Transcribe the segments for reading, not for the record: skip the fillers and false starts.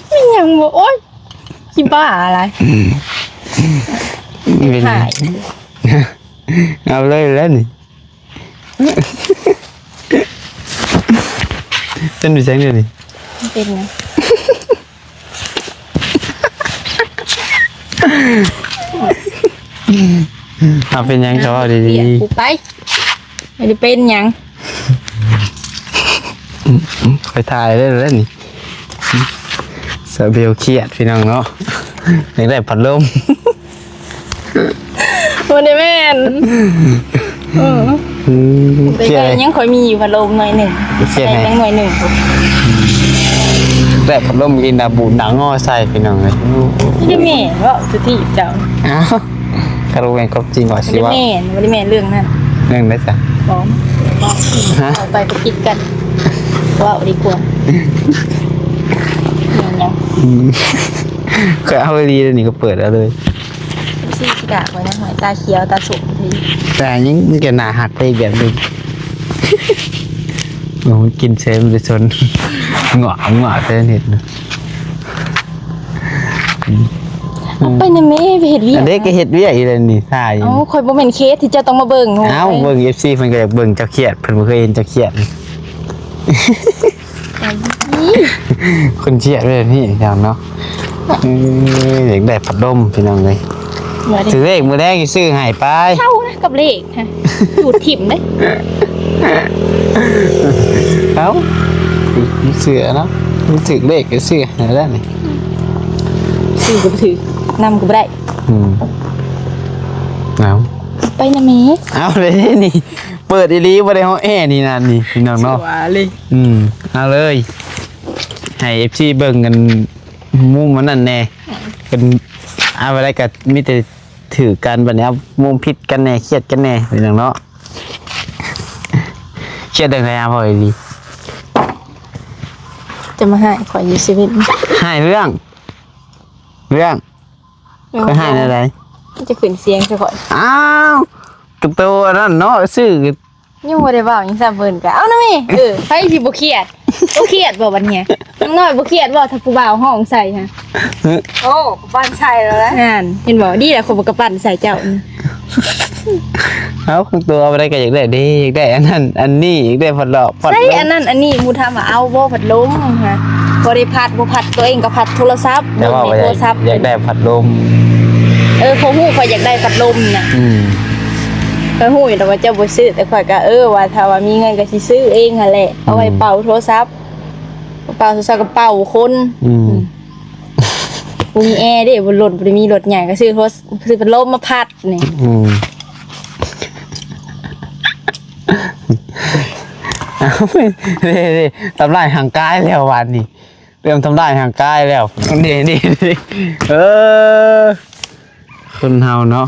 ไม่ยังบ่โอ๊ยขี้บ้าอะไรถ่าย เอาเลยแล้วนี่เป็นดูแสงเดียวนี่เป็นไงเอาเป็นยังเขาดีๆไปไม่ได้เป็นยังไปถ่ายได้แล้วนี่เสือเบลเครียดพี่น้องเนาะอยากได้พัดลมวันนี้แม่นแต่ยังคอยมีอยู่พัดลมหน่อยหนึ่งแต่ยังหน่อยหนึ่งได้พัดลมกินดาบูหนังงอใส่พี่น้องเลยไม่ได้แม่ว่าสุดที่เจ้าอ้าวคาร์โรเวนก็จริงว่าสิว่าไม่ได้แม่เรื่องนั้นเรื่องได้จ้ะบอกเอาไปคิดกันว่าดีกว่ายังเคยเอาไปดีเลยนี่ก็เปิดแล้วเลยซีสกะไว้นะหอยตาเขียวตาสุกดีแต่ยิ่งแกหนาหักไปแบบนึงมันกินเซมจะชนหงอเต้นเห็ดนะเอาไปในเมย์ไปเห็ดเวียเด็กก็เห็ดเวียอีเลยนี่ท่าอยู่คอยบ่เป็นเคสที่จะต้องมาเบิ่งเอ้าเบิ่ง FC เพิ่นก็อยากเบิ่งเจ้าเครียดเพิ่นบ่เคยเห็นเจ้าเครียดคนเครียดเลยนี่จังเนาะเด็กได้พัดลมพี่น้องเลยถือเลขมือแรกซื้อให้ไปเท่านะกับเลขฮะอยู่ถิ่มเลยเอ้าเสือเนาะถือเลขก็ซื้อให้ได้นี่ซื้อก็ถือนำก็บ่ได้เอาไปนะเมย์เอาเลยนี่เปิดอีหลีบ่ได้ฮ้องแอนี่นั่นนี่พี่น้องเนาะเลยเอาเลยให้ FC เบิ่งกันมุมมันนั่นแน่เป็นเอาอะไรก็มีแต่ถือกันบัดนี้มุมผิดกันแน่เครียดกันแน่พี่น้องเนาะเครียดจังได๋อ่ะพ่ออีหลีจะมาให้ขออยู่ชีวิตให้เรื่องก็ให้อะไรจะขึ้นเสียงซะก่อนอ้าวตุ๊กโตนั่นเนาะซื้อยังบ่ได้เว้ายังซ้ํเพิ่นก็เอานะแม่ไผสิบ่เครียดบ่บัดเนี้ยน้อยบ่เครียดบ่ถ้าผู้บ่าวห้องใส่ฮะโอ้ปั้นใส่แล้วนะนั่นเห็นบ่ดีแหละคนบ่กระปั้นใส่เจ้าเอาของตัวอะไรก็อยากได้ดีอยากได้อันนั้นอันนี้อยากได้พัดลมใช่อันนั้นอันนี้มูทำเอาบ่พัดลมฮะบ่ได้พัดตัวเองก็พัดโทรศัพท์โทรศัพท์อยากได้พัดลมเขาฮู้ข่อยอยากได้พัดลมน่ะก็ฮู้อยู่แต่ว่าเจ้าบ่ซื้อแต่ข่อยก็ว่าถ้าว่ามีเงินก็สิซื้อเองหั่นแหละเอาไว้เป่าโทรศัพท์ก็เป่าคนบ่มีแอร์เด้บ่รถบ่ได้มีรถใหญ่ก็ซื้อพัดลมมาพัดนี่นี่ทำลายห่างกายแล้ววันนี้เริ่มทำลายห่างกายแล้วนี่คนเฮาเนาะ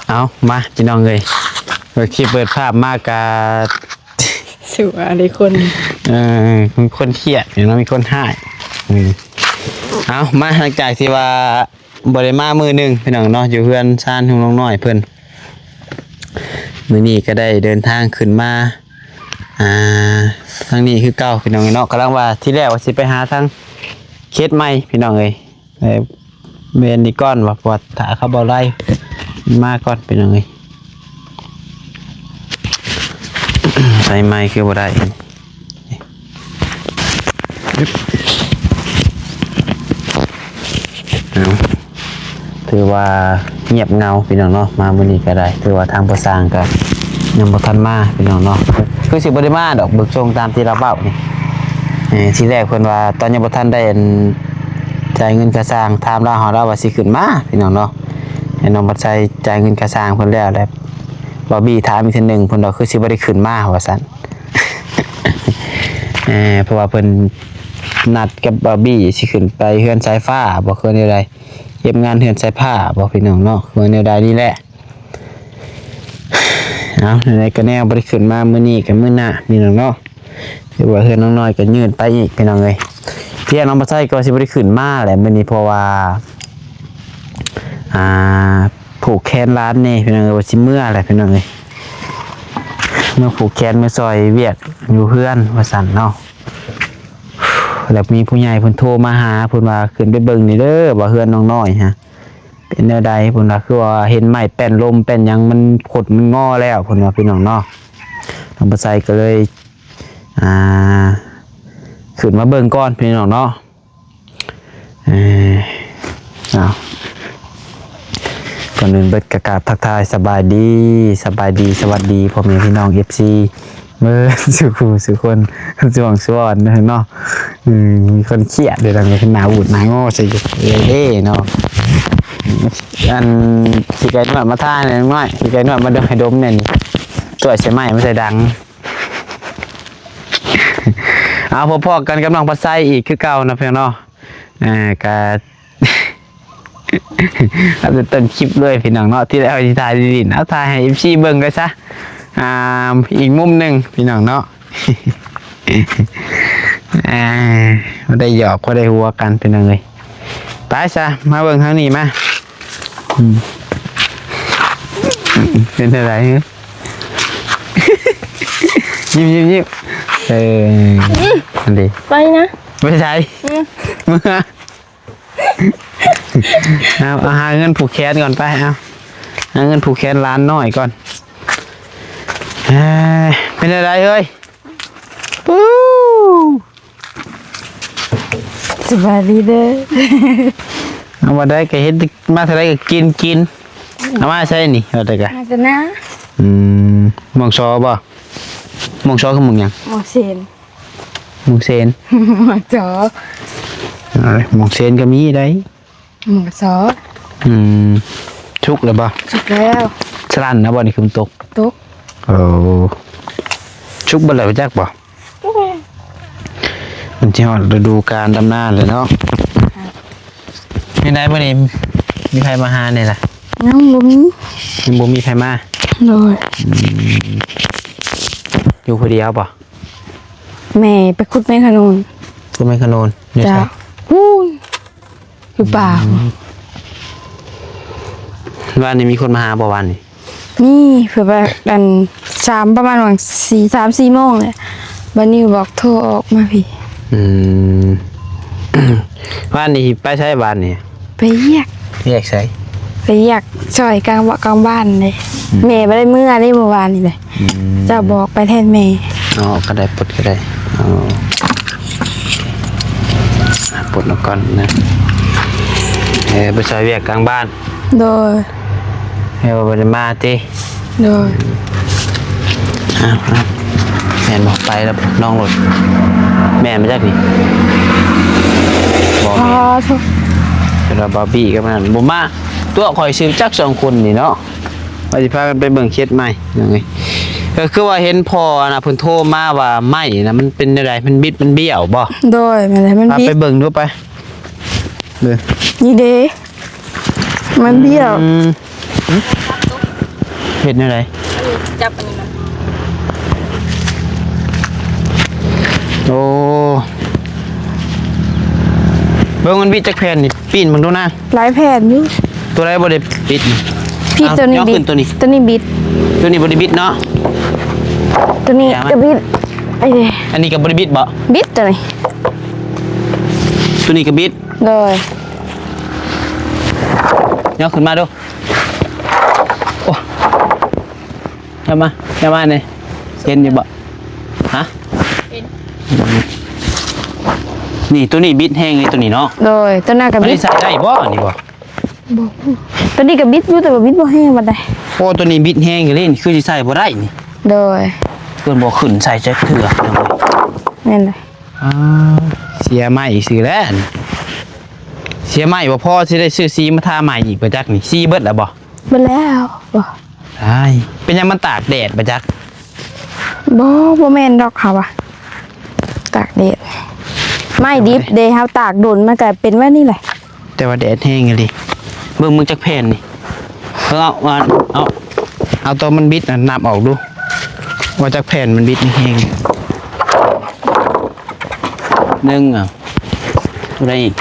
เอามาพี่น้องเลยคลิปเปิดภาพมากกาสวยอะไรคนเครียดเนาะมีคนหายเอามาหลังจากที่ว่าบริมามือหนึ่งพี่น้องเนาะอยู่เพื่อนชานของน้องน้อยเพื่อนมื้อนี้ก็ได้เดินทางขึ้นมาทางนี้คือเก่าพี่น้องเนาะกำลังว่าที่แรกว่าสิไปหาทางเคสใหม่พี่น้องเลยเมนนี่ก้อนว่าปวดขาเขาเบาไล่มาก่อนพี่น้องเลยใส่ไม้คือบ่ได้ถือว่าเงียบเงาพี่น้องเนาะมามื้อนี้ก็ได้ถือว่าทางประสานก็ยังบ่ทันมาพี่น้องเนาะคือสิบ่ได้มาดอกเบิกชงตามที่เราเบ้านี่ทีแรกเพิ่นว่าตอนยังบ่ทันได้จ่ายเงินค่าสร้างถามเราเฮาว่าสิขึ้นมาพี่น้องเนาะให้น้องบัดใจจ่ายเงินค่าสร้างเพิ่นแล้วบ่บี้ถามอีกทีนึงเพิ่นว่าคือสิบ่ได้ขึ้นมาว่าซั่นเพราะว่าเพิ่นนัดกับบอบบี้สิขึ้นไปเฮือนสายฟ้าบ่เคยได้ใดเก็บงานเฮือนสายผ้าบ่พี่น้องเนาะเฮือนแนวใดนี่แหละเอาไหนก็แนวบ่ได้ขึ้นมามื้อนี้กับมื้อหน้าพี่น้องเนาะถือว่าเฮือนน้องน้อยก็ยืนไปอีกพี่น้องเอ้ยเที่ยน้องบ่ใช่ก็สิบ่ได้ขึ้นมาแหละมื้อนี้เพราะว่าผูกแขนร้านนี่พี่น้องเอ้ยว่าสิเมื่อแหละพี่น้องเอ้ย มาผูกแขนมาซอยเวียกอยู่เพื่อนว่าสั่นเนาะแล้วมีผู้ใหญ่เพิ่นโทรมาหาเพิ่นว่าขึ้นไปเบิ่งนี่เด้อว่าเฮือนน้องน้อยฮะเป็นแนวใดเพิ่นว่าคือว่าเห็นไม้แป้นลมแป้นหยังมันขดมันงอแล้วเพิ่นว่าพี่น้องเนาะน้องประไสก็เลยขึ้นมาเบิ่งก่อนพี่น้องเนาะก่อนอื่นเบิดกระกาบทักทายสบายดีสวัสดีพ่อแม่พี่น้อง FC เมื่อสุคนช่วงเนาะมีคนเครียดเลยนะมีคนหนาบูดหนาโง่ใส่เล่เนาะอันสีไก่หนวดมาท่าเนี่ยน้อยสีไก่หนวดมาดมให้ดมเนี่ยนี่ตัวใช่ไหมไม่ใช่ดังเอาพอๆกันกำลังพัดไส้อีกคือเก่านะเพื่อนเนาะการเอาจะต้นคลิปเลยพี่น้องเนาะที่ได้เอาที่ถ่ายดีๆเอาถ่ายให้เอฟซีเบิ้งเลยซะอีกมุมหนึ่งพี่น้องเนาะไม่ได้หยอกก็ได้หัวกันเป็นยังไงไปซะมาเบิ้งทางนี้มาเป็นอะไรยิ้มอันดีไปนะไม่ใช่เมื่อเอาหาเงินผูกแขนก่อนไปเอาหาเงินผูกแขนร้านน้อยก่อนเป็นอะไรเฮ้ยสบายดีเด้อเอามาได้ก็เห็นมาเท่าไรก็กินเอามาใช่นี่เอาได้ก็มาจะนะมองซอบ่มองซอคือมึงยังมองเซนมองเซนมองจอมองเซนก็มีได้มองซอชุกเลยบ่ชุกแล้วสลันนะบ่นี่คือมันตกโอ้ชุกบ่เลยจักบ่มันจะฤดูการดำนาเลยเนาะมีไหนบ่นี่มีใครมาหาเนี่ยล่ะยังบ่มีใครมาเลยอยู่คนเดียวป่ะแม่ไปขุดแมงขนุนจ้าพูนอยู่ป่าวันนี้มีคนมาหาบ่วันนี้นี่เผื่อแบบกันประมาณวัน3-4 โมงเลยวันนี้บอกโทรออกมาพี่วันนี้ไปใช้บ้านนี่ไปเรียกใช้ไปอยากซอยกลางบ้านเลยแม่ไม่ได้เมื่อวานนี่เลยจะบอกไปแทนแม่ก็ได้ปลดก็ได้ปลดแล้วก่อนนะไปซอยเวียกกลางบ้านโดยไปมาตีโดยแม่บอกไปแล้วน้องหลุดแม่ไม่ใช่ดิบอกเราบาร์บี้กันนั่นบุมาตัวคอยซื้อจัก2 คนนี่เนาะว่าจะพากันไปเบิ่งเคสใหม่ยังไงก็คือว่าเห็นพอนะเพิ่นโทรมาว่าไหม้นะมันเป็นอะไรมันบิดมันเบี้ยวบ่โดยมันบิดไปเบิ่งดูไปเลยนี่เด้มันเบี้ยวเห็นอะไรจับอันนี้นะโอ้เบิ่งมันบิดจากแผ่นนี่ปีนมึงดูนะหลายแผ่นอยู่ตัวไรบ่ได้บิดพี่ตัวนี้บิดตัวนี้บิดบ่ได้บิดเนาะตัวนี้ก็บิดอันนี้ก็บ่ได้บิดบ่บิดตัวนี้ก็บิดเลยย่อขึ้นมาดูโอ้อย่ามาเนี่ยเห็นอยู่บ่ฮะเห็นนี่ตัวนี้บิดแห้งเลยตัวนี้เนาะเลยตัวหน้ากับบิดใส่ได้บ่นี่บ่ตัวนี้กับบิดอยู่แต่ว่าบิดบ่แห้งบัดใดโอ้ตัวนี้บิดแห้งอยู่เลยนี่คือสิใส่บ่ได้นี่โดยเพิ่นบ่ขึ้นใส่จักเทื่อนั่นเลยเสียใหม่ซื้อแล้วเสียใหม่บ่พอสิได้ซื้อซีมาทาใหม่อีกบ่จักนี่ซีเบิดแล้วบ่เบิดแล้วบ่ได้เป็นยังมันตากแดดบ่จักบ่แม่นดอกค่ะว่ะตากแดดไม่ดิบเดย์เฮาตากโดนมันก็เป็นว่านี่แหละแต่ว่าแดดแห้งเลยดิเบิ่งมึงจักแผ่นนี่เอาตัวมันบิดน่ะนับออกดูว่าจักแผ่นมันบิดแห้ง1อะไรอีก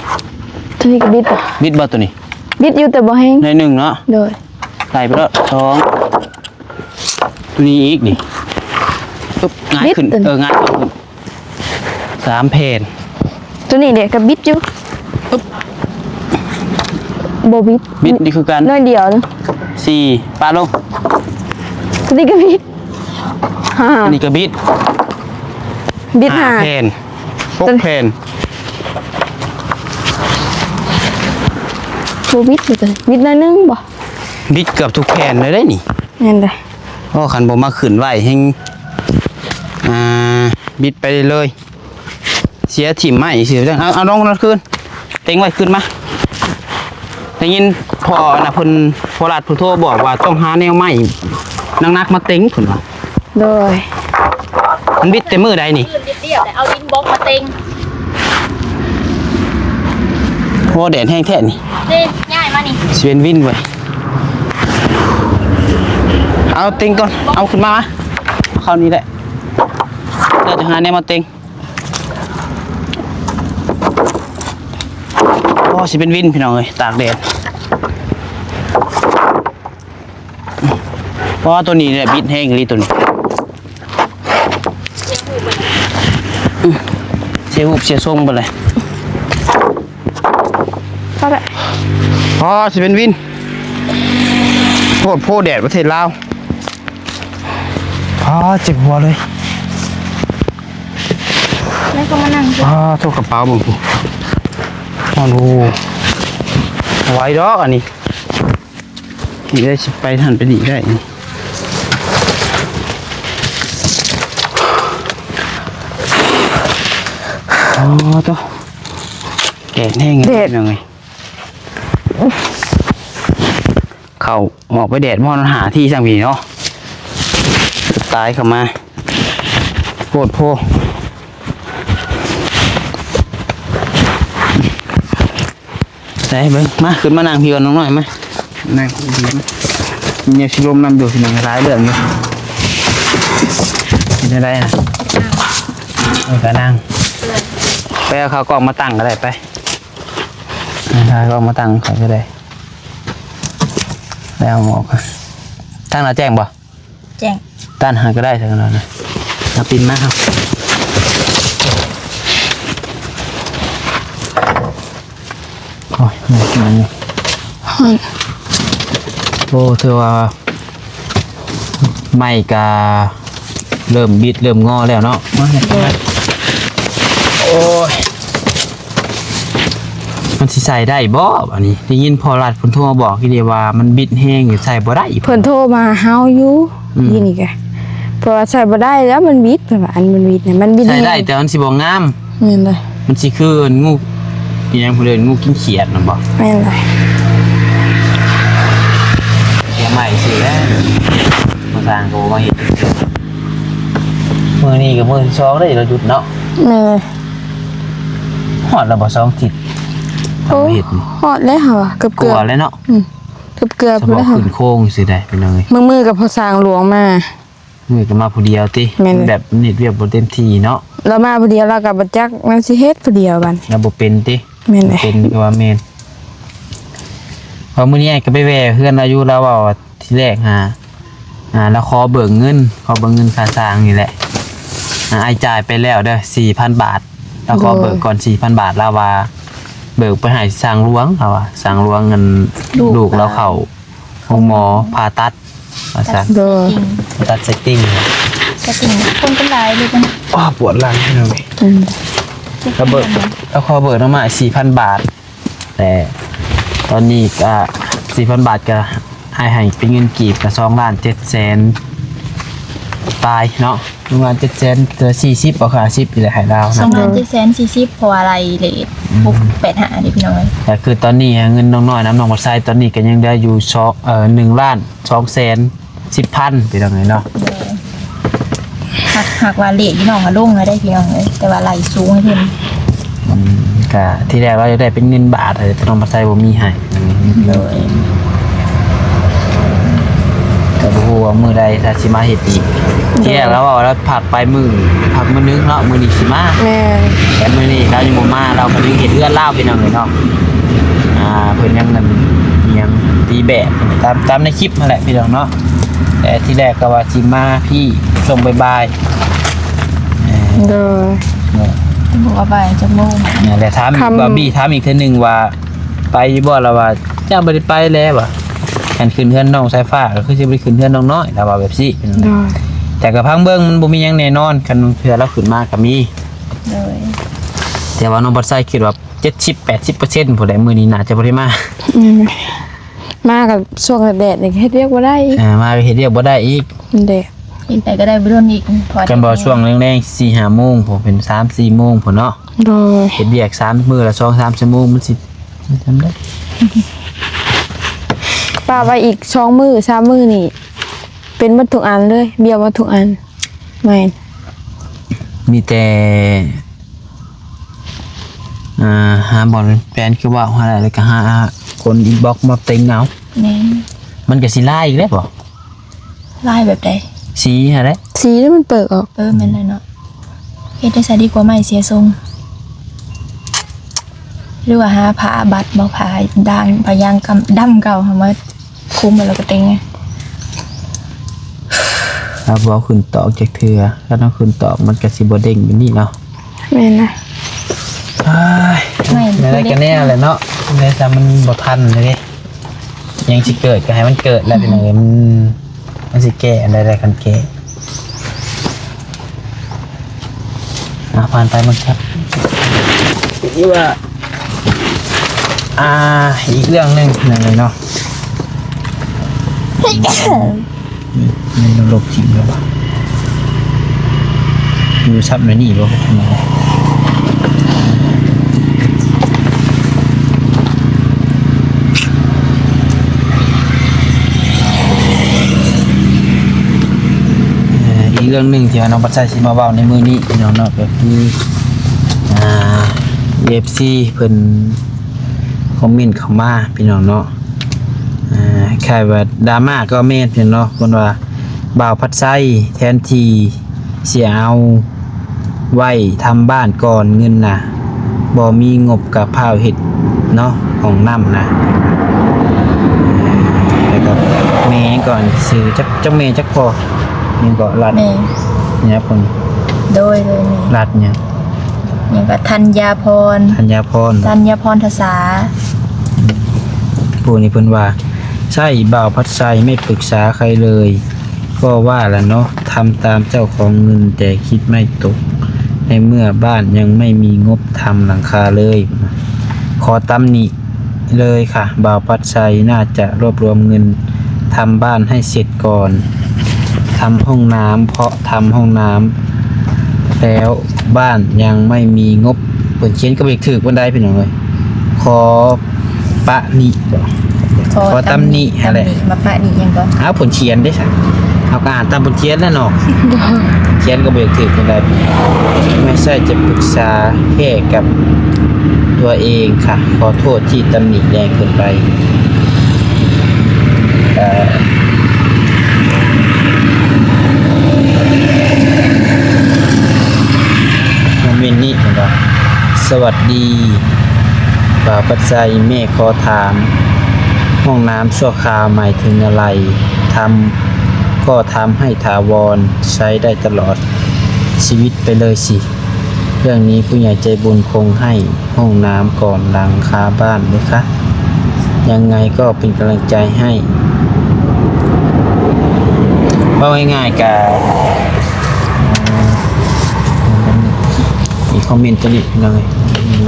ตัวนี้ก็บิดบ่ตัวนี้บิดอยู่แต่บ่แห้งใน1เนาะโดยใส่ไปแล้ว2ตัวนี้อีกนี่ ปุ๊บง่ายขึ้นง่ายขึ้น3แผ่น ตัวนี้เด็กกับบิดอยู่ ปุ๊บ โบบิด บิดนี่คือการ น้อยเดียวนะ 4ปาลง ตัวนี้กับบิดอันนี้ก็บิด บิดหา 5แผ่น6แผ่น โบบิดอยู่ตัวบิดน้อยนึงบ่ บิดเกือบทุกแผ่นเลยได้นี่ นั่นเลย เพราะคันบ่มาขึ้นไว้ให้บิดไปเลยเสียถิ่มไม้เสียจังเอาลงนั่นคืนเต็งไว้ขึ้นมาได้ยินพอนะเพิ่นพอรัดผู้โทรบอกว่าต้องหาแนวไม้นักๆมาเต็งเพิ่นว่า โดย มันบิดแต่มือใดนี่ ขึ้นนิดเดียวแต่เอาดินบล็อกมาเต็ง โอ้แดดแห้งแท้นี่ นี่ง่ายมานี่ สิเป็นวินไว้เอาเต็งก่อนเอาขึ้นมาเข้านี้แหละเดี๋ยวจะหาแนวมาเต็งโอ้สิเป็นวินพี่น้องเอ้ยตากแดดเพราะว่าตัวนี้เนี่ยบิดแห้งเลยตัวนี้เสียหุบเสียทรงไปเลย เข้าไป อ๋อสิเป็นวินโพดแดดประเทศลาวอ๋อเจ็บหัวเลย ไม่ก็มานั่ง อ๋อโทษกระเป๋ามึงกูอ๋อดูไว้ดอกอันนี้นี่ได้สิไปทันไปดีได้นี่อ๋อตัวแดดแห้งยังไงเข่าออกไปแดดมอนหาที่สั่งผีเนาะตายเข้ามาโคตรโพใส่เบิ้งมาขึ้นมานั่งพี่ก่อนน้องหน่อยไหมนั่งดีไหมเนี่ยชิลมนำอยู่ที่หนังร้ายเรื่องอยู่เห็นได้นะก็นั่งไปเอาข้าวกล่องมาตั้งก็ได้ไปข้าวกล่องมาตั้งเขาก็ได้แล้วออกตั้งหน้าแจ้งบ่ แจ้ง ตั้งหาก็ได้สักหน่อยนะนับปินมากครับโอ้ยมันโอ้เธอว่าไม่กาเริ่มบิดเริ่มงอแล้วเนาะโอ้ยมันสิใส่ได้บ่อันนี้ได้ยินพอรัดเพิ่นโทรมาบอกทีเดียวว่ามันบิดแห้งอยู่ใส่บ่ได้ เพิ่นโทรมาเฮาอยู่ยินอีกอะเพราะว่าใส่บ่ได้แล้วมันบิดเพิ่นว่าอันมันบิดเนี่ยมันบิด ใส่ได้แต่มันสิบ่งาม แม่นเลย มันสิคืองูอีหยังเพิ่นเอิ้นงูกินเขียดนั่นบ่ แม่นเลย เดี๋ยวใหม่สิแล้วมาสร้างโตมาเฮ็ดมื้อนี้ก็มื้อที่2ได้เราหยุดเนาะ แม่นเลย ฮอดแล้วบ่2ทิศ โอ้ เฮ็ดนี่ ฮอดแล้วเหรอเกือบ กลัวแล้วเนาะ เกือบ จะ พุ่ บ น อก แล้วค่ะ ขึ้นโค้งสิได้เป็นยังไง มือกับพอสร้างหลวงมา มือก็มาผู้เดียวติ แม่น แบบนิดเวียบบ่เต็มที่เนาะ เรามาผู้เดียวเรากับบัจักมันสิเฮ็ดผู้เดียวกัน แล้วบ่เป็นติ แม่นเลย เป็นก็ว่าแม่นพอมื้อนี้ไอ้ก็ไปแว่เพื่อนอายุเราเว้าว่าทีแรกแล้วขอเบิกเงินค่าสร้างนี่แหละไอ้จ่ายไปแล้วเด้อ 4,000 บาทแล้วขอเบิกก่อน 4,000 บาทแล้วว่าเบิกไปให้สร้างหลวงเราว่าสร้างหลวงเงินลูกเราเข้าห้องหมอผ่าตัดว่าซั่น โดย ตัดเซตติ้ง ก็จริงคนเป็นหลายเลยจัง ปวดหลังให้หน่อยแล้วเบิกแล้วขอเบิกน้ำมา 4,000 บาท แต่ตอนนี้ก็ 4,000 บาทก็ให้เป็นเงินกีบก็2,700,000ปลายเนาะประมาณ700,000เกือบ40บ่ค่ะ10อีแหละให้ดาว สอง นะ ล้าน740เพราะว่าอะไรเลท685ดิพี่น้องเอ้ย แต่คือตอนนี้เงินน้องน้อยน้ำน้องบ่ใช้ตอนนี้ก็ยังได้อยู่1,210,000พี่น้องเอ้ยเนาะ หากว่าเลทพี่น้องก็ลงแล้วได้พี่น้องเอ้ยแต่ว่าไหลสูงให้เพิ่น ก็ที่แรกเราจะได้เป็นเงินบาทแต่น้องบ่ใช้บ่มีให้ เลย ก็บ่ฮู้ว่ามื้อใดถ้าสิมาเฮ็ดอีกที่แรกเราว่าเราพักไปมื้อนึงเนาะมื้อนี้สิมา แม่ แต่มื้อนี้เรายังบ่มาเราก็ยังเฮ็ดเรือนลาวพี่น้องเอ้ยเนาะเพิ่นยังนั่นยังตีแบบตามในคลิปนั่นแหละพี่น้องเนาะแต่ที่แรกก็ว่าสิมาพี่ ส่งบ่าย โดย บอกว่าบ่ายจะโมง นี่แหละถาม คำ บาร์บี้ถามอีกเทื่อนึงว่าไปบ่ล่ะว่าเจ้าบ่ได้ไปแล้วว่ะกันขึ้นเฮือนน้องสายฟ้าก็คือสิบ่ได้ขึ้นเฮือนน้องน้อยแล้วว่าแบบนี้ โดย แต่ก็พังเบิ่งมันบ่มีหยังแน่นอนคันเพื่อเราขึ้นมาก็มี เลย แต่ว่าน้องบัดไซคิดว่า70-80%ผู้ใดมื้อนี้น่าจะบ่ได้มา มากับช่วงแดดนี่เฮ็ดเรียกว่าได้ มาเฮ็ดเรียกบ่ได้อีก แดด กินไปก็ได้บ่โดนอีกพอ กันบ่ช่วงแรงๆ 4-5 โมงผมเป็น 3-4 โมงพุ่นเนาะ โดย เฮ็ดเรียก3มื้อละ 2-3 ชั่วโมงมันสิทำได้ ป้าไว้อีก2มื้อ3มื้อนี่เป็นหมดทุกอันเลยเบี้ยวหมดทุกอันแม่น มีแต่หาบอลแฟนคือว่าหาอะไรแล้วก็หาคนอินบ็อกซ์มาเต็งเอา นี่ มันก็สิไล่อีกแล้วบ่ ไล่แบบใด สีหาได้ สีนี่มันเปิดออก แม่นเลยเนาะเฮ็ดได้ซะดีกว่าไม่เสียทรงหรือว่าหาผ้าบัดบ่ผ้าด่างผ้ายางกำดำเก่าหามาคุมไว้แล้วก็เต็งไง ครับบ่ขึ้นตอกจากเทื่อแล้วต้องขึ้นตอกมันก็สิบ่เด้งแบบนี้เนาะ แม่นนะ ไม่ อะไรกันแน่แหละเนาะแต่มันบ่ทันเลยเด้ยังสิเกิดก็ให้มันเกิดแล้วพี่น้องเอ้ยมันสิแก้อะไรๆกันแก้ผ่านไปมันครับนี่ว่าอีกเรื่องหนึงนั่นเลยเนาะนี่เราลบทิ้งแล้วป่ะอยู่ซับในนี่บ่ทำไมอีกเรื่องหนึ่งที่ว่าน้องปัจจัยสิมาเว้าในมือนี้พี่น้องเนาะก็คือFC เพิ่นคอมเมนต์เข้ามาพี่น้องเนาะคล้ายว่าดราม่าก็แม่นพี่น้องเนาะเพิ่นว่าบ่าวพัดไส้แทนที่เสียเอาไว้ทำบ้านก่อนเงินน่ะบ่มีงบกับพาวเฮ็ดเนาะของน้ำนะแล้วก็แม่ก่อนซื้อจักแม่จักพ่อยังก็รัด แม่ เนี่ยคน โดยเลยนี่ รัดเนี่ย อย่างกับธัญญาพร ธัญพร ธัญพรทศา ผู้นี้เพิ่นว่าใช่บ่าวพัดไซไม่ปรึกษาใครเลยก็ว่าล่ะเนาะทำตามเจ้าของเงินแต่คิดไม่ตกในเมื่อบ้านยังไม่มีงบทำหลังคาเลยขอตำหนิเลยค่ะบ่าวพัดไซน่าจะรวบรวมเงินทำบ้านให้เสร็จก่อนทำห้องน้ำเพราะทำห้องน้ำแล้วบ้านยังไม่มีงบเพิ่นเขียนก็ไปถึกบันไดพี่น้องเอ้ยขอปะนิบ่ขอตำหนิอะไร มาปะนิยังก็ เอาผลเขียนได้สั่เอาก็อ่านตามผลเขียนแล้วเนาะเขียนก็บ่อยากถือกันได้ไม่ใช่จะปรึกษาแค่กับตัวเองค่ะขอโทษที่ตำหนิแรงเกินไปโมเมนต์นี้เห็นป่ะสวัสดีบ่าวปัจจัยแม่ขอถามห้องน้ำชั่วคราวหมายถึงอะไรทำก็ทำให้ถาวรใช้ได้ตลอดชีวิตไปเลยสิเรื่องนี้ผู้ใหญ่ใจบุญคงให้ห้องน้ำก่อนหลังคาบ้านเลยค่ะยังไงก็เป็นกำลังใจให้ว่าง่ายๆกับมีคอมเมนต์ตัวนี้เลย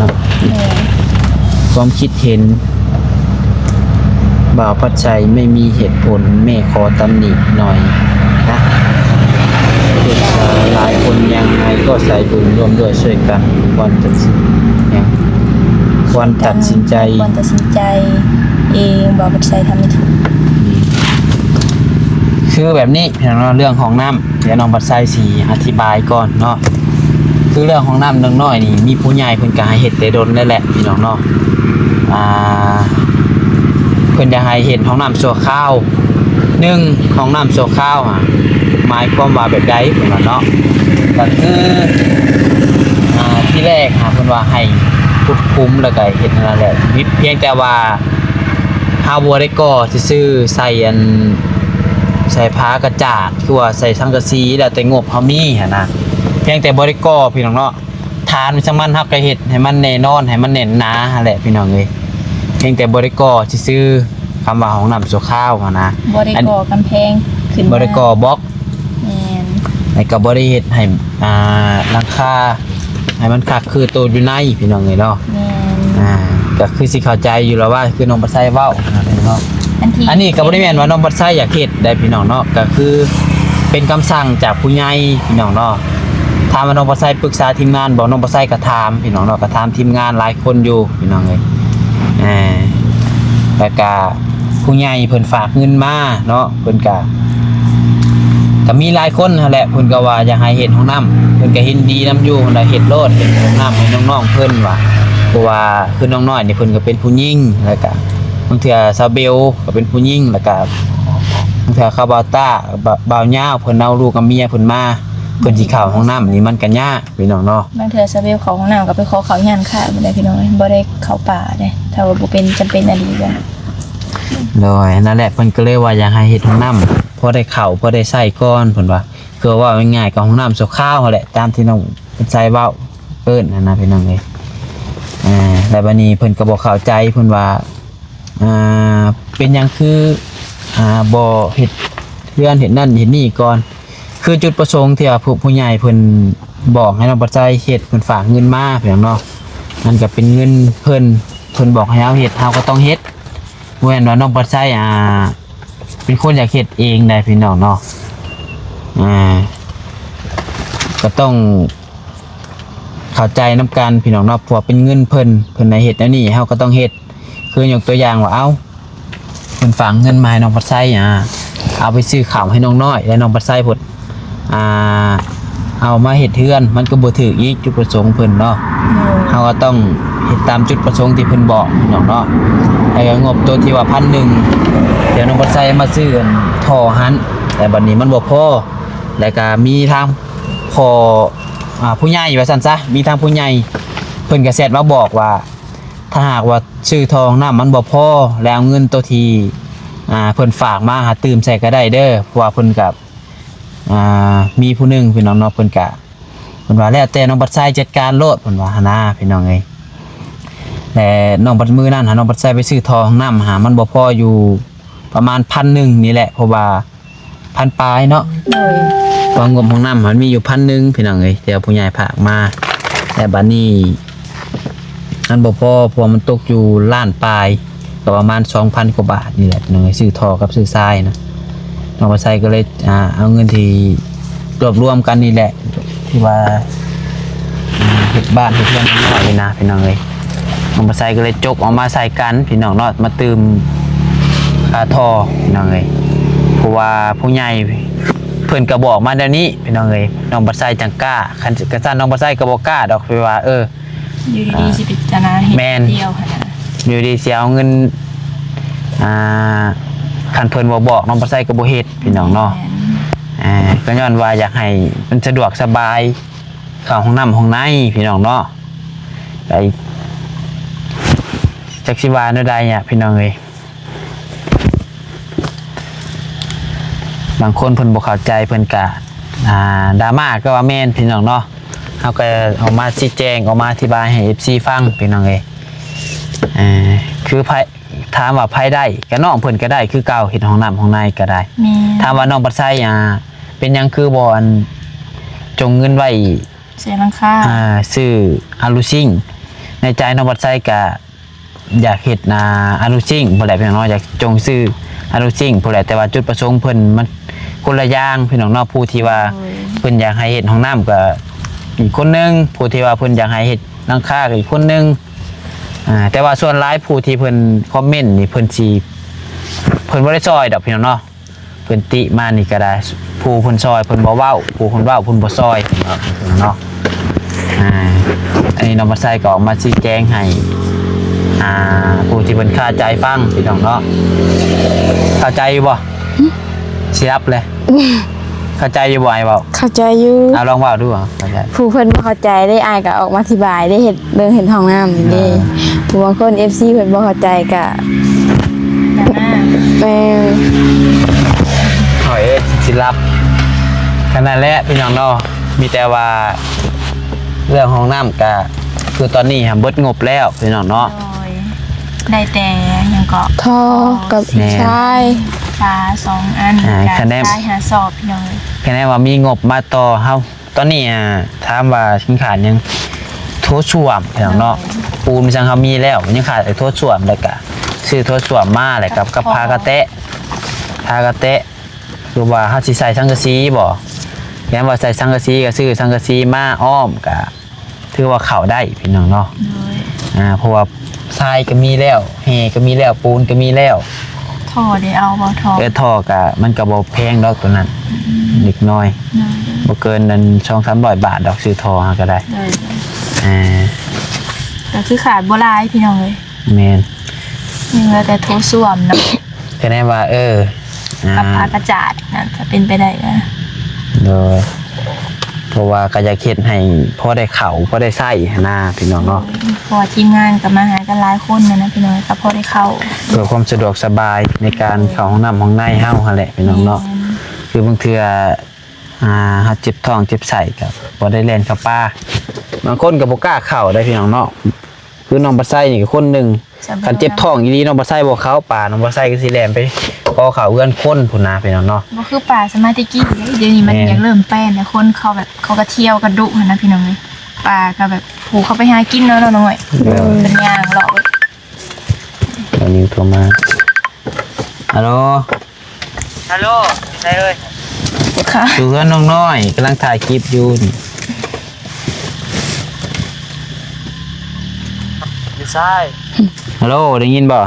นะ แม่ ความคิดเห็นบ่าวพัดชัยไม่มีเหตุผลแม่ขอตำหนิหน่อยนะเด็กหลายคนยังไงก็ใส่บุญร่วมด้วยช่วยกันวันตัดสินใจ วันตัดสินใจเองบอกกับใจทำไม่ถูก คือแบบนี้พี่น้องเรื่องของน้ำเดี๋ยวน้องบัดไซสีอธิบายก่อนเนาะคือเรื่องของน้ำน้องน้อยนี่มีผู้ใหญ่เพิ่นก็ให้เฮ็ดแต่ดนนั่นแหละพี่น้องเนาะเพิ่นจะให้เฮ็ดของน้ำชั่วคราว1ของน้ำชั่วคราวหมายความว่าแบบใดเพิ่นว่าเนาะก็คือที่แรกเพิ่นว่าให้ควบคุมแล้วก็เฮ็ดนั่นแหละเพียงแต่ว่าเฮาบ่ได้ก่อซื่อๆใส่ ใส่ผ้ากระจาดคือว่าใส่สังกะสีแล้วแต่งบเฮามีหั่นนะเพียงแต่บ่ได้ก่อพี่น้องเนาะทานมันจังมันเฮาก็เฮ็ดให้มันแน่นอนให้มันแน่นหนาหั่นแหละพี่น้องเอ้ยเพียงแต่บ่ได้ก่อซื่อๆคำว่าห้องน้ำชั่วคราวหั่นนะ บ่ได้ก่อกำแพงขึ้นมา บ่ได้ก่อบล็อก แม่น แล้วก็บ่ได้เฮ็ดให้หลังคาให้มันคักคือตัวอยู่ในพี่น้องเอ้ยเนาะ แม่น ก็คือสิเข้าใจอยู่แล้วว่าคือน้องบัดไซเว้านะพี่น้อง อันนี้ก็บ่ได้แม่นว่าน้องบัดไซอยากเฮ็ดได้พี่น้องเนาะก็คือเป็นคำสั่งจากผู้ใหญ่พี่น้องเนาะถามว่าน้องบัดไซปรึกษาทีมงานบอกน้องบัดไซก็ถามพี่น้องเนาะก็ถามทีมงานหลายคนอยู่พี่น้องเอ้ยแล้วก็ผู้ใหญ่เพิ่นฝากเงินมาเนาะเพิ่นก็มีหลายคนนั่นแหละเพิ่นก็ว่าอยากให้เฮ็ดห้องน้ำเพิ่นก็เห็นดีนํอยู่เพิ่นว่าเฮ็ดโลดเป็นห้องน้ำให้น้องๆเพิ่นว่าเพราะว่าคือน้องน้อยนี่เพิ่นก็เป็นผู้หญิงแล้วก็บางเทื่อซาเบลก็เป็นผู้หญิงแล้วก็บางเทื่อคาบาต้าบ่าวยาวเพิ่นเอาลูกกับเมียเพิ่นมาเพิ่นสิเข้าห้องน้ำนี่มันก็ยากพี่น้องเนาะ บางเทื่อซาเบลเข้าห้องน้ำก็ไปขอเขาย่านค่ะบ่ได้พี่น้องบ่ได้เข้าป่าเด้ถ้าว่าบ่เป็นจำเป็นอะดีก็ โดยนั่นแหละเพิ่นก็เลยว่าอยากให้เฮ็ดห้องน้ำพอได้เข้าพอได้ใช้ก่อนเพิ่นว่าคือว่าง่ายๆก็ห้องน้ำชั่วคราวนั่นแหละตามที่น้องเพิ่นใช้เว้าเอิ้นนั่นนะพี่น้องเอ้ยแล้วบัดนี้เพิ่นก็บ่เข้าใจเพิ่นว่าเป็นหยังคือบ่เฮ็ดเรือนเฮ็ดนั่นเฮ็ดนี่ก่อนคือจุดประสงค์ที่ว่าผู้ใหญ่เพิ่นบอกให้น้องปัจจัยเฮ็ดเพิ่นฝากเงินมาพี่น้องเนาะมันก็เป็นเงินเพิ่นบอกให้เฮาเฮ็ดเฮาก็ต้องเฮ็ดบ่แม่นว่าน้องปัจจัยเป็นคนอยากเฮ็ดเองได้พี่น้องเนาะก็ต้องเข้าใจนำกันพี่น้องเนาะเพราะเป็นเงินเพิ่นให้เฮ็ดแนวนี้เฮาก็ต้องเฮ็ดคือยกตัวอย่างว่าเพิ่นฝากเงินมาให้น้องปัจจัยเอาไปซื้อข้าวให้น้องน้อยแล้วน้องปัจจัยเพิ่นเอามาเฮ็ดเทือนมันก็บ่ถูกอีกจุดประสงค์เพิ่นเนาะเฮาก็ต้องเฮ็ดตามจุดประสงค์ที่เพิ่นบอกน้องเนาะแล้วก็งบตัวที่ว่า 1,000 เดี๋ยวน้องปัจจัยมาซื้อท่อหันแต่บัดนี้มันบ่พอแล้วก็มีทางพอผู้ใหญ่ว่าซั่นซะมีทางผู้ใหญ่เพิ่นก็แชทมาบอกว่าถ้าหากว่าซื้อทองน้ำมันบ่พอแล้วเงินตัวที่เพิ่นฝากมาหาตื่มใส่ก็ได้เด้อเพราะว่าเพิ่นกับมีผู้หนึงพี่น้องเนาะเพิ่นว่าแล้วแต่น้องบัดไซจัดการโลดเพิ่นว่าหน้าพี่น้องเอ้ยแต่น้องบัดมือนั่นหาน้องบัดไซไปซื้อทองน้ำหามันบ่พออยู่ประมาณ 1,000 นี่แหละเพราะว่า1,000 ปลายเนาะวางงบของน้ำมันมีอยู่ 1,000 พี่น้องเอ้ยเดี๋ยวผู้ใหญ่ฝากมาแต่บัดนี้มันบ่พอเพราะมันตกอยู่ล้านปลายก็ประมาณ 2,000 กว่าบาทนี่แหละน้องเอ้ยซื้อทอกับซื้อทรายนะน้องบัดไซก็เลยเอาเงินที่รวบรวมกันนี่แหละที่ว่าเฮ็ดบ้านเฮ็ดเรือนน้อยนี่นะพี่น้องเอ้ยน้องบัดไซก็เลยจกออกมาใส่กันพี่น้องเนาะมาตื่มค่าทอพี่น้องเอ้ยเพราะว่าผู้ใหญ่เพิ่นก็บอกมาเดี๋ยวนี้พี่น้องเอ้ยน้องบัดไซจังกล้าคันกระซั่นน้องบัดไซก็บ่กล้าดอกคือว่าอยู่ดีๆสิพิจารณาเฮ็ดเดียวหั่นน่ะอยู่ดีสิเอาเงินคันเพิ่นบ่บอกน้องบัดไซก็บ่เฮ็ดพี่น้องเนาะก็ย้อนว่าอยากให้มันสะดวกสบายเข้าห้องน้ำห้องในพี่น้องเนาะไอ้จักสิว่าแนวใดเนี่ยพี่น้องเอ้ยบางคนเพิ่นบ่เข้าใจเพิ่นก็ดราม่าก็ว่าแม่นพี่น้องเนาะเฮาก็เอามาชี้แจงออกมาอธิบายให้ FC ฟังพี่น้องเอ้ยคือถามว่าไผได้ก็น้องเพิ่นก็ได้คือเก่าเฮ็ดห้องน้ำห้องในก็ได้ถามว่าน้องบัดไซเป็นหยังคือบ่จงเงินไว้เสียราคาซื้ออาลูซิ่งในใจน้องบัดไซก็อยากเฮ็ดอาลูซิ่งบ่ได้พี่น้องเนาะอยากจงซื้ออาลูซิ่งบ่ได้แต่ว่าจุดประสงค์เพิ่นมันคนละอย่างพี่น้องเนาะผู้ที่ว่าเพิ่นอยากให้เฮ็ดห้องน้ำก็อีกคนนึงผู้ที่ว่าเพิ่นอยากให้เฮ็ดหลังคาก็อีกคนนึงแต่ว่าส่วนหลายผู้ที่เพิ่นคอมเมนต์นี่เพิ่นบ่ได้ซอยดอกพี่น้องเนาะเพิ่นติมานี่ก็ได้ผู้เพิ่นซอยเพิ่นบ่เว้าผู้เพิ่นเว้าเพิ่นบ่ซอยเนาะอันนี้น้องบัดไซก็ออกมาชี้แจงให้ผู้ที่เพิ่นคาใจฟังพี่น้องเนาะเข้าใจอยู่บ่สิรับเลยเข้าใจอยู่บ่ไอ้เว้าเข้าใจอยู่ลองเว้าดูเข้าใจผู้เพิ่นบ่เข้าใจได้อ้ายก็ออกมาอธิบายได้เฮ็ดเบิ่งเห็นห้องน้ำนี่เด้ผู้บางคน FC เพิ่นบ่เข้าใจก็อย่างนั้นแม่ขอ สิรับขนาดแรกพี่น้องเนาะมีแต่ว่าเรื่องห้องน้ำก็คือตอนนี้เบิดงบแล้วพี่น้องเนาะ โดยได้แต่ยังก็ ท่อกับ แม่ ชาย ปลา2 อัน คะแนน ได้หาสอบพี่น้องเลย แค่นั้นว่ามีงบมาต่อเฮาตอนนี้ถามว่าชิ้นขาดยังโถส้วมพี่น้องเนาะปูนจังเฮามีแล้วยังขาดไอ้โถส้วมแล้วก็ซื้อโถส้วมมาแล้วกับพากระเตะคือว่าเฮาสิใส่สังกะสีบ่แม้ว่าใส่สังกะสีก็ซื้อสังกะสีมาอ้อมก็ถือว่าเข้าได้พี่น้องเนาะ โดย เพราะว่าทรายก็มีแล้วเฮก็มีแล้วปูนก็มีแล้ว ท่อได้เอาบ่ท่อ ท่อก็มันก็บ่แพงดอกตัวนั้นนิดหน่อย โดย บ่เกินนั้น2-300 บาทดอกซื้อท่อก็ได้ โดย อ่า ก็คือขาดบ่หลายพี่น้องเลย แม่น ยังเหลือแต่โถส้วมเนาะ คะแนนว่ากับผ้ากระจาดนั่นจะเป็นไปได้นะ โดยเพราะว่าก็อยากเฮ็ดให้พอได้เข้าพอได้ใช้หน้าพี่น้องเนาะ เพราะว่าทีมงานก็มาหากันหลายคนนะพี่น้องก็พอได้เข้า เพื่อความสะดวกสบายในการเข้าห้องน้ำห้องในเฮาหั่นแหละพี่น้องเนาะคือบางเทื่อเฮาเจ็บท้องเจ็บไส้ก็บ่ได้เล่นเข้าป่าบางคนก็บ่กล้าเข้าได้พี่น้องเนาะคือน้องบัดไส้นี่ก็คนหนึงคันเจ็บท้องอีหลีน้องบัดไส้บ่เข้าป่าน้องบัดไส้ก็สิแล่นไปขอเข้าเอื้อนคนพุ่นน่ะพี่น้องเนาะ บ่คือป่าสมัยตะกี้เดี๋ยวนี้มัน แม่น ยังเริ่มแป้นเนี่ยคนเขาแบบเขาก็เที่ยวกันดุหั่นนะพี่น้องเลยป่าก็แบบผูเขาไปหากินเนาะน้อยเป็นย่างเลาะ ตอนนี้โทรมาฮัลโหล ฮัลโหลใช่เลย ค่ะ อยู่กับน้องน้อยกำลังถ่ายคลิปอยู่นี่ อยู่ซ้าย ฮัลโหลได้ยินบ่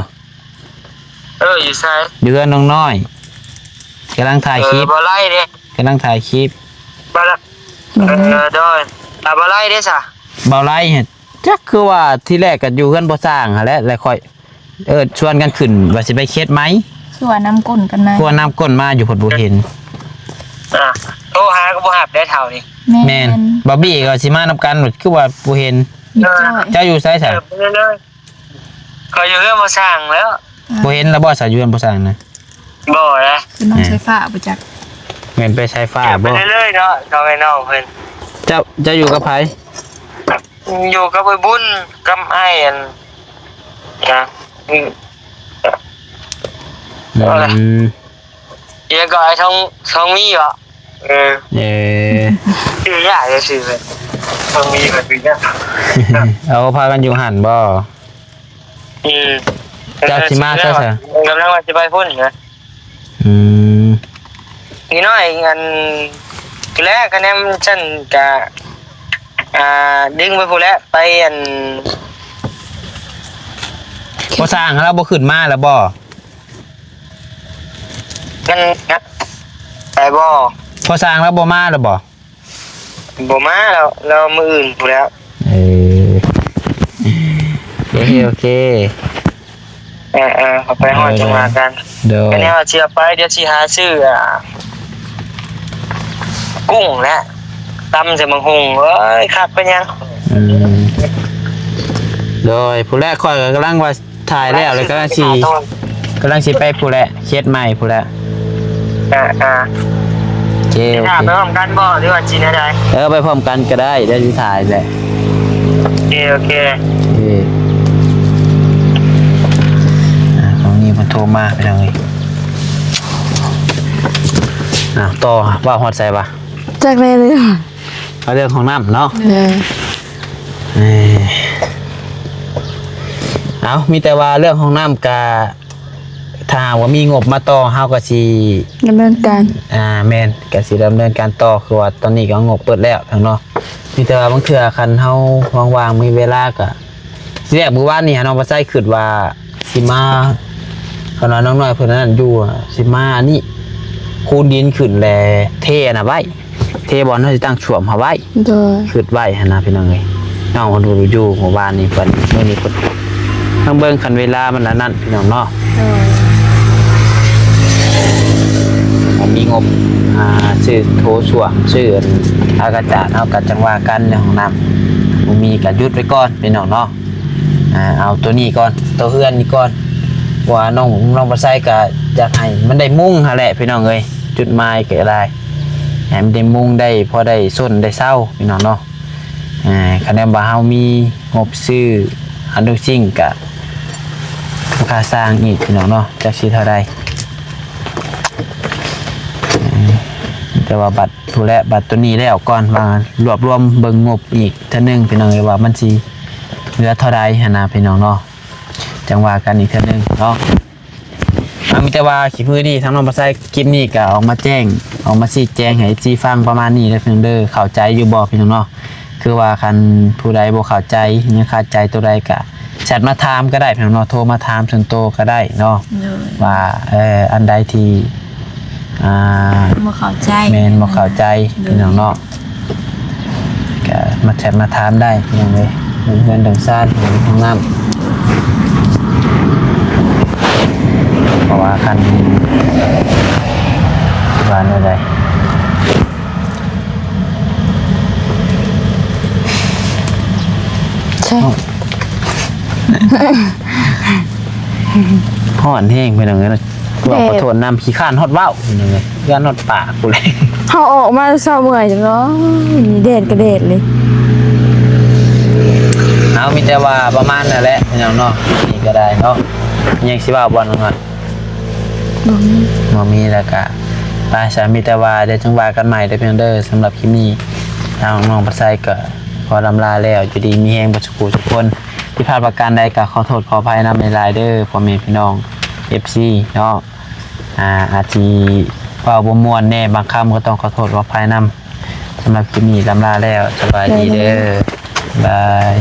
อยู่ซ้าย อยู่กับน้องน้อยกำลังถ่ายคลิป บอไล่เด้ กำลังถ่ายคลิป บอไล่โดยบอไล่เด้ซะ เบาไล่เฮ็ดจักคือว่าที่แรกก็อยู่กันบ่สร้างหั่นแหละแล้วค่อยชวนกันขึ้นว่าสิไปเฮ็ดไหม คือว่าน้ำก้นกันมา กลัวน้ำก้นมาอยู่พดบ่เห็น โทรหาก็บ่หับได้เท่านี้ แม่นบอบบี้ก็สิมานำกันหมดคือว่าบ่เห็น มีจ้อย เจ้าอยู่ไสซะ ไปเลยเขาอยู่เรื่องมาสั่งแล้ว บ่เห็นแล้วบ่ซะอยู่กันบ่สร้างนะ บ่นะ คือน้องไฟฟ้าบ่จัก แม่นไปใช้ฟ้า ไป บ่ เรื่อยๆเนาะเขาไปน้องเพิ่น เจ้าอยู่กับไผ อยู่กับไปบุญกับไอ้อันนะเดี๋ยวก็ไอ้ท้องมีเหรอเออ ชื่อยากจะชื่อเลยท้องมีแบบนี้ เอาพากันอยู่หันบ่ เจ้าสิมาใช่ไหม กำลังว่าจะไปพุ่นนะ อืม นี่น้อยอันแรกคะแนนฉันกะดึงไปพูดแล้วไปอัน บ่สร้างแล้วบ่ขึ้นมาแล้วบ่ กันนะแต่บ่ พอสร้างแล้วบ่มาแล้วบ่ บ่มาแล้วเรามืออื่นพูดแล้ว เออโอเค เอาไปห้องจังหวะกัน เดี๋ยว คะแนนว่าเชียร์ไปเดี๋ยวชีหาชื่อกุ้งและตำใส่มังหุงเอ้ยคักเป็นยัง โดยผู้แรกค่อยก็กำลังว่าถ่ายแล้วเลยกำลังสิไปผู้แรกเคสใหม่ผู้แรกโอเค ถามไปพร้อมกันบ่หรือว่าจีนอะไร ไปพร้อมกันก็ได้เดี๋ยวสิถ่ายแหละ โอเค ตรงนี้มันโทรมาไปทางนี้ต่อว่าฮอดใส่ปะ จากไหนเลย เอาเรื่องของน้ำเนาะเอามีแต่ว่าเรื่องของน้ำกะถ้าหากว่ามีงบมาต่อเฮาก็สิ ดำเนินการ แม่นก็สิดำเนินการต่อคือว่าตอนนี้ก็งบเปิดแล้วทางเนาะมีแต่ว่าบางเทื่อคันเฮาว่างๆมีเวลาก็สิแรกมื้อวานนี่น้องบ่ใส่คิดว่าสิมาคันว่าน้องน้อยเพิ่นนั้นอยู่สิมานี่คูนดินขึ้นแลเทน่ะไว้เทบอลเฮาสิตั้งช่วมเฮาไว้ โดย คิดไว้หั่นนะพี่น้องเอ้ยน้องเพิ่นดูอยู่เมื่อวานนี้เพิ่นมื้อนี้เพิ่นทั้งเบิ่งคันเวลามันละนั่นพี่น้องเนาะ ผมมีงบชื่อโถส้วมชื่ออากาศเอากัจังว่ากันในห้องน้ำผมมีกัยุดไว้ก่อนเป็นน้องเนาะเอาตัวนี้ก่อนตัวเฮือนนี่ก่อนว่าน้องปลาไส้ก็อยากให้มันได้มุ่งหะแหละพี่น้องเอ้ยจ จุดหมายก็ได้ให้มันได้มุ่งได้พอได้ส้นได้เศร้าพี่น้องเนาะคะแนนว่าเฮามีงบซื้ออันดูซิ่งกับค่าสร้างอีกพี่น้องเนาะจักสิเท่าใดแต่ว่าบัตรผู้และบัตรตัวนี้แล้วก่อนว่ารวบรวมเบิ่งงบอีกเท่านึงพี่น้องเอ้ยว่ามันสิเหลือเท่าใดหั่นนะพี่น้องเนาะจังว่ากันอีกเท่านึงเนาะมีแต่ว่าคลิปมือดีทั้งน้องปลาไส้คลิปนี้ก็ออกมาแจ้งออกมาชี้แจงให้จีฟังประมาณนี้เลยเพียงเด้อเข้าใจอยู่บ่พี่น้องเนาะคือว่าคันผู้ใดบ่เข้าใจยังขาดใจตัวใดก็แชทมาถามก็ได้พี่น้องเนาะโทรมาถามส่วนตัวก็ได้เนาะว่าอันใดที่บ่เข้าใจ แม่นบ่เข้าใจพี่น้องเนาะก็มาแชทมาถามได้พี่น้องเอ้ยเงินดังซ่านห้องน้ำเพราะว่าคันบ้านอะไรใช่ ห่อนแห้งไปหน่อยเลยกูขอโทษนำขี้ข้านฮอดว้าวไปหน่อยย่านฮอดปากกูเลย เขาออกมาเศร้าเมื่อยจังเนาะเด็ดกระเด็ดเลย เอามีแต่ว่าประมาณนั่นแหละพี่น้องเนาะนี่ก็ได้เนาะยังสิว่าบอลมันบ่มีแล้วก็ปลาสามีแต่ว่าเดี๋ยวจังว่ากันใหม่เด้อเพียงเด้อสำหรับคลิปนี้ทางน้องปลาไส้ก็พอลำลาแล้วอยู่ดีมีแฮงบ่สุขทุกคนที่พลาดประการใดก็ขอโทษขออภัยนำในไลน์เด้อพ่อแม่พี่น้อง FC เนาะอาจสิเว้าบ่ม่วนแน่บางคำก็ต้องขอโทษขออภัยนำสำหรับคลิปนี้ลำลาแล้วสบายดีเด้อบาย